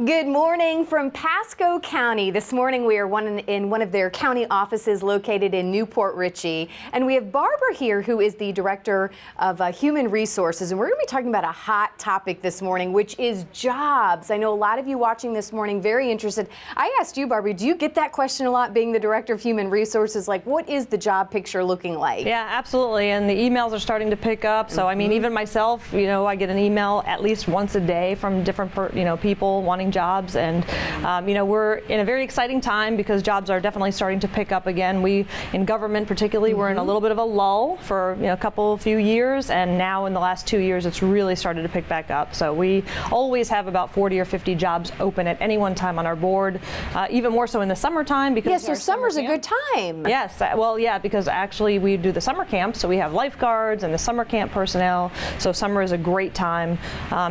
Good morning from Pasco County. This morning we are in one of their county offices located in Newport Richey. And we have Barbara here, who is the Director of Human Resources. And we're going to be talking about a hot topic this morning, which is jobs. I know a lot of you watching this morning very interested. I asked you, Barbara, do you get that question a lot, being the Director of Human Resources? Like, what is the job picture looking like? Yeah, absolutely. And the emails are starting to pick up. So, I mean, even myself, I get an email at least once a day from different, people wanting jobs. And, we're in a very exciting time because jobs are definitely starting to pick up again. We, in government particularly, we're in a little bit of a lull for, a few years. And now in the last 2 years, it's really started to pick back up. So we always have about 40 or 50 jobs open at any one time on our board, even more so in the summertime. Because yes, so summer's a good time. Yes, well, yeah, because actually we do the summer camp, so we have lifeguards and the summer camp personnel. So summer is a great time.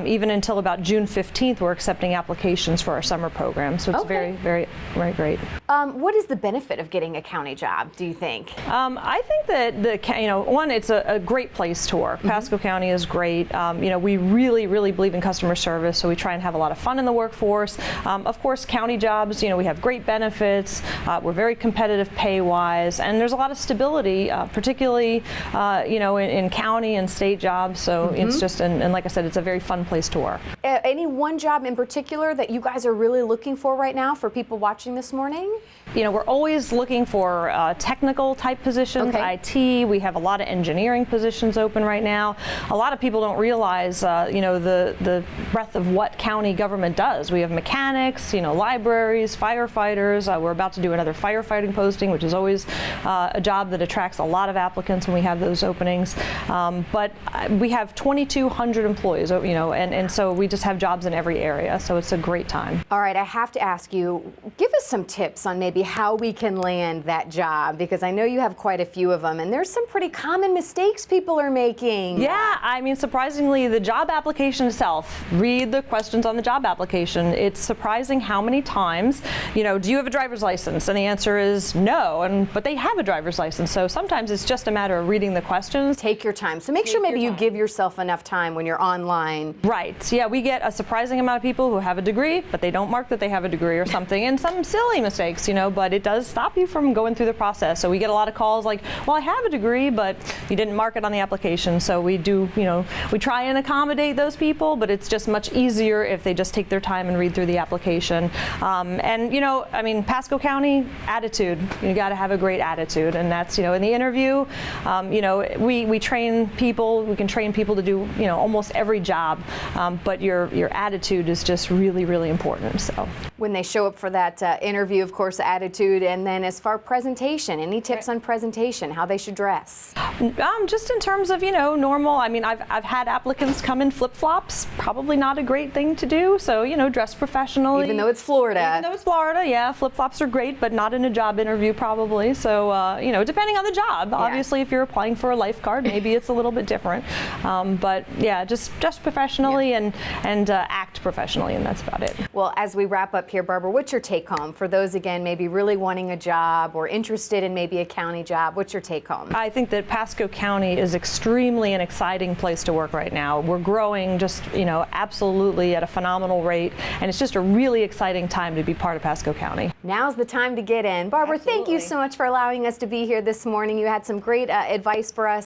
Even until about June 15th, we're accepting applications for our summer program. So it's very, very, very great. What is the benefit of getting a county job, do you think? I think that one, it's a great place to work. Pasco County is great. We really, really believe in customer service, so we try and have a lot of fun in the workforce. Of course, county jobs, we have great benefits. We're very competitive pay-wise, and there's a lot of stability, particularly, in county and state jobs. So it's just, and like I said, it's a very fun place to work. Any one job in particular that you guys are really looking for right now for people watching this morning? We're always looking for technical type positions, IT. We have a lot of engineering positions open right now. A lot of people don't realize, the breadth of what county government does. We have mechanics, libraries, firefighters. We're about to do another firefighting posting, which is always a job that attracts a lot of applicants when we have those openings. But we have 2,200 employees, and so we just have jobs in every area. So it's a great time. All right, I have to ask you, give us some tips on maybe how we can land that job, because I know you have quite a few of them, and there's some pretty common mistakes people are making. Yeah, I mean, surprisingly, the job application itself, read the questions on the job application. It's surprising how many times, do you have a driver's license? And the answer is no, but they have a driver's license. So sometimes it's just a matter of reading the questions. Take your time. So make sure maybe you give yourself enough time when you're online. Right, yeah, we get a surprising amount of people who have a degree, but they don't mark that they have a degree or something, and some silly mistakes, but it does stop you from going through the process. So we get a lot of calls like, well, I have a degree, but you didn't mark it on the application. So we do, we try and accommodate those people, but it's just much easier if they just take their time and read through the application. Pasco County, attitude. You got to have a great attitude, and that's, in the interview, we train people. We can train people to do, almost every job, but your attitude is just really, really important. So when they show up for that interview, of course, attitude, and then as far presentation, any tips on presentation, how they should dress? Just in terms of, normal. I mean, I've had applicants come in flip-flops. Probably not a great thing to do. So, dress professionally. Even though it's Florida. Even though it's Florida, yeah. Flip-flops are great, but not in a job interview probably. So, depending on the job. Yeah. Obviously, if you're applying for a lifeguard, maybe it's a little bit different. But yeah, just dress professionally and act professionally, and that's about it. Well, as we wrap up here, Barbara, what's your take home for those, again, maybe really wanting a job or interested in maybe a county job? What's your take home? I think that Pasco County is extremely an exciting place to work right now. We're growing just, absolutely at a phenomenal rate, and it's just a really exciting time to be part of Pasco County. Now's the time to get in. Barbara, thank you so much for allowing us to be here this morning. You had some great advice for us.